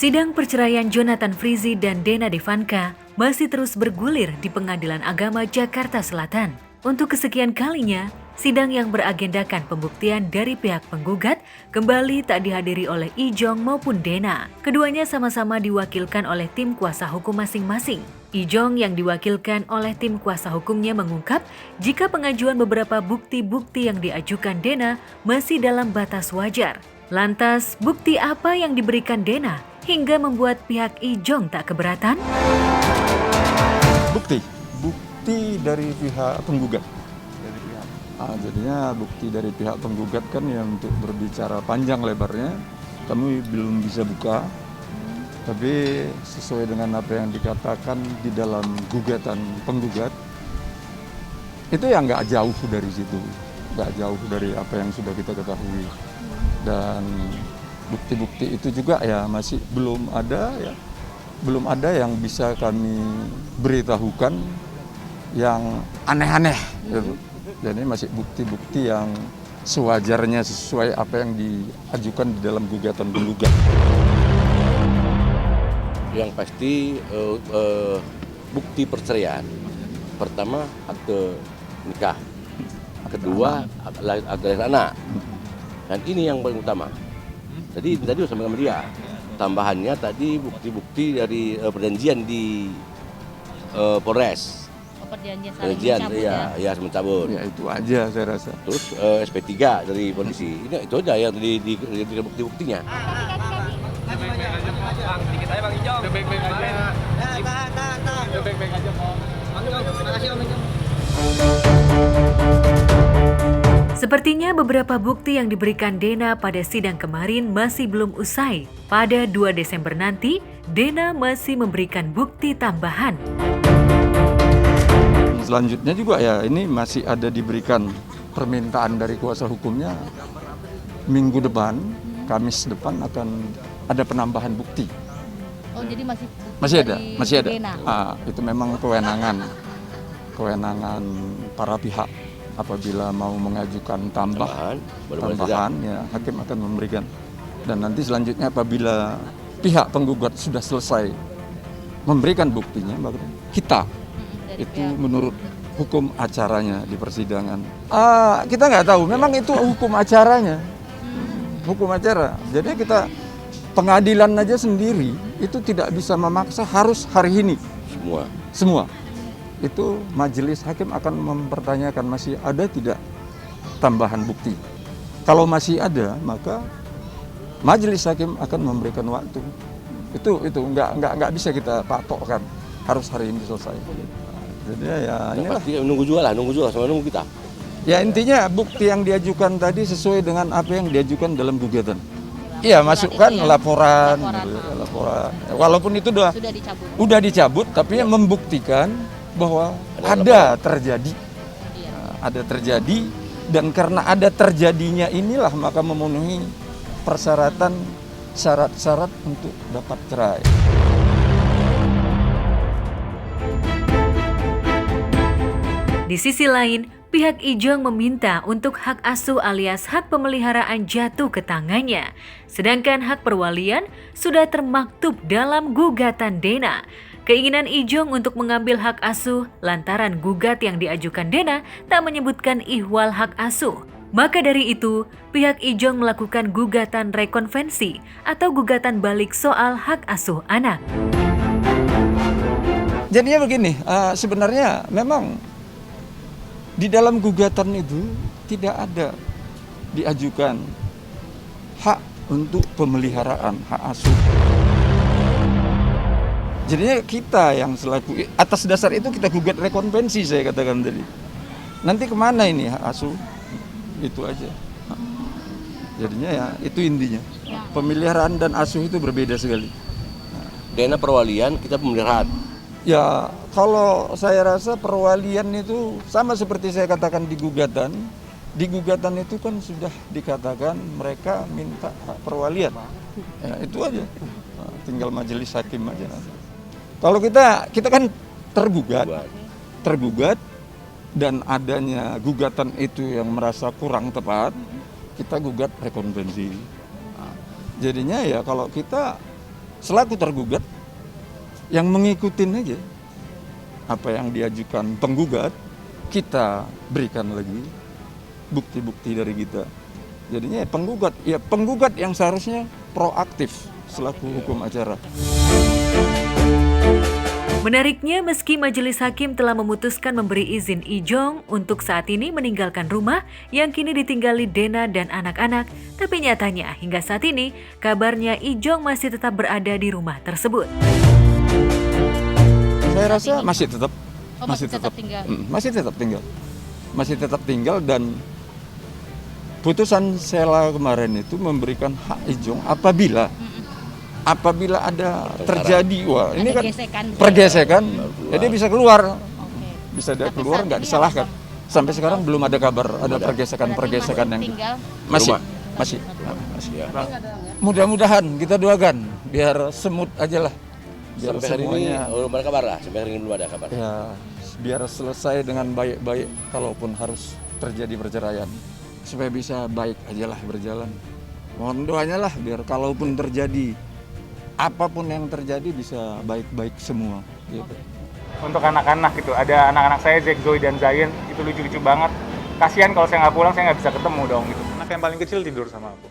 Sidang perceraian Jonathan Frizzy dan Dena Devanka masih terus bergulir di Pengadilan Agama Jakarta Selatan. Untuk kesekian kalinya, sidang yang beragendakan pembuktian dari pihak penggugat kembali tak dihadiri oleh Ijong maupun Dena. Keduanya sama-sama diwakilkan oleh tim kuasa hukum masing-masing. Ijong yang diwakilkan oleh tim kuasa hukumnya mengungkap jika pengajuan beberapa bukti-bukti yang diajukan Dena masih dalam batas wajar. Lantas, bukti apa yang diberikan Dena hingga membuat pihak Ijong tak keberatan? Bukti dari pihak penggugat. Jadinya bukti dari pihak penggugat kan yang untuk berbicara panjang lebarnya kami belum bisa buka. Tapi sesuai dengan apa yang dikatakan di dalam gugatan penggugat, itu ya nggak jauh dari situ, nggak jauh dari apa yang sudah kita ketahui. Dan bukti-bukti itu juga ya masih belum ada yang bisa kami beritahukan yang aneh-aneh gitu. Jadi masih bukti-bukti yang sewajarnya sesuai apa yang diajukan di dalam gugatan penggugat. Yang pasti bukti perceraian, pertama akte nikah, kedua akte anak, dan ini yang paling utama. Jadi tadi sama dia. Tambahannya tadi bukti-bukti dari perjanjian di Polres. Perjanjian, iya mencabut. Ya itu aja saya rasa. Terus SP3 dari polisi. Ini itu aja yang di bukti-buktinya. Sedikit aja Bang Ijong. Udah baik-baik aja. Udah baik-baik aja kok. Terima kasih Om Ijong. Sepertinya beberapa bukti yang diberikan Dena pada sidang kemarin masih belum usai. Pada 2 Desember nanti, Dena masih memberikan bukti tambahan. Selanjutnya juga ya ini masih ada diberikan permintaan dari kuasa hukumnya. Minggu depan, Kamis depan akan ada penambahan bukti. Oh jadi masih ada. Dena. Itu memang kewenangan para pihak. Apabila mau mengajukan tambahan ya hakim akan memberikan. Dan nanti selanjutnya apabila pihak penggugat sudah selesai memberikan buktinya, baru kita itu menurut hukum acaranya di persidangan. Kita nggak tahu, memang itu hukum acaranya, hukum acara. Jadi kita pengadilan aja sendiri itu tidak bisa memaksa harus hari ini semua. Itu majelis hakim akan mempertanyakan masih ada tidak tambahan bukti. Kalau masih ada, maka majelis hakim akan memberikan waktu. Itu nggak bisa kita patokkan harus hari ini selesai. Jadi ya inilah. Pasti nunggu juga sama nunggu kita. Ya intinya bukti yang diajukan tadi sesuai dengan apa yang diajukan dalam gugatan. Iya, masukkan laporan. Walaupun itu udah dicabut, tapi membuktikan bahwa ada terjadi dan karena ada terjadinya inilah maka memenuhi persyaratan syarat-syarat untuk dapat cerai. Di sisi lain, pihak Ijong meminta untuk hak asuh alias hak pemeliharaan jatuh ke tangannya, sedangkan hak perwalian sudah termaktub dalam gugatan Dena. Keinginan Ijong untuk mengambil hak asuh lantaran gugat yang diajukan Dena tak menyebutkan ihwal hak asuh. Maka dari itu, pihak Ijong melakukan gugatan rekonvensi atau gugatan balik soal hak asuh anak. Jadinya begini, sebenarnya memang di dalam gugatan itu tidak ada diajukan hak untuk pemeliharaan hak asuh. Jadinya kita yang selaku atas dasar itu kita gugat rekonvensi saya katakan tadi. Nanti kemana ini hak asuh? Itu aja. Jadinya ya itu intinya. Pemeliharaan dan asuh itu berbeda sekali. Dena perwalian, kita pemeliharaan. Ya kalau saya rasa perwalian itu sama seperti saya katakan di gugatan. Di gugatan itu kan sudah dikatakan mereka minta hak perwalian. Ya, itu aja. Tinggal majelis hakim aja nanti. Kalau kita kan tergugat dan adanya gugatan itu yang merasa kurang tepat, kita gugat rekonvensi. Jadinya ya kalau kita selaku tergugat yang mengikutin aja apa yang diajukan penggugat, kita berikan lagi bukti-bukti dari kita. Jadinya penggugat yang seharusnya proaktif selaku hukum acara. Menariknya, meski majelis hakim telah memutuskan memberi izin Ijong untuk saat ini meninggalkan rumah yang kini ditinggali Dena dan anak-anak, tapi nyatanya hingga saat ini kabarnya Ijong masih tetap berada di rumah tersebut. Saya rasa masih tetap tinggal dan putusan Sela kemarin itu memberikan hak Ijong apabila ada terjadi ini kan pergesekan, jadi bisa keluar, bisa dia keluar nggak disalahkan. Sampai sekarang belum ada kabar ada pergesekan yang masih ya. Mudah-mudahan kita doakan biar semut aja lah, biar sampai semuanya belum ada kabar lah, sampai hari ini belum ada kabar. Ya, biar selesai dengan baik-baik, kalaupun harus terjadi perceraian supaya bisa baik aja lah berjalan. Mohon doanya lah biar kalaupun terjadi apapun yang terjadi bisa baik-baik semua gitu. Untuk anak-anak gitu, ada anak-anak saya, Zack, Zoe, dan Zain, itu lucu-lucu banget. Kasihan kalau saya nggak pulang, saya nggak bisa ketemu dong gitu. Anak yang paling kecil tidur sama aku.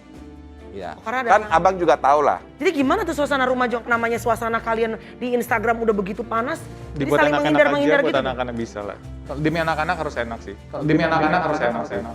Ya, Karena kan abang juga tahu lah. Jadi gimana tuh suasana rumah Jong, namanya suasana kalian di Instagram udah begitu panas, jadi Dibuat saling anak-anak aja, menghindar buat gitu? anak-anak bisa lah. Demi anak-anak harus enak sih. Demi anak-anak harus enak.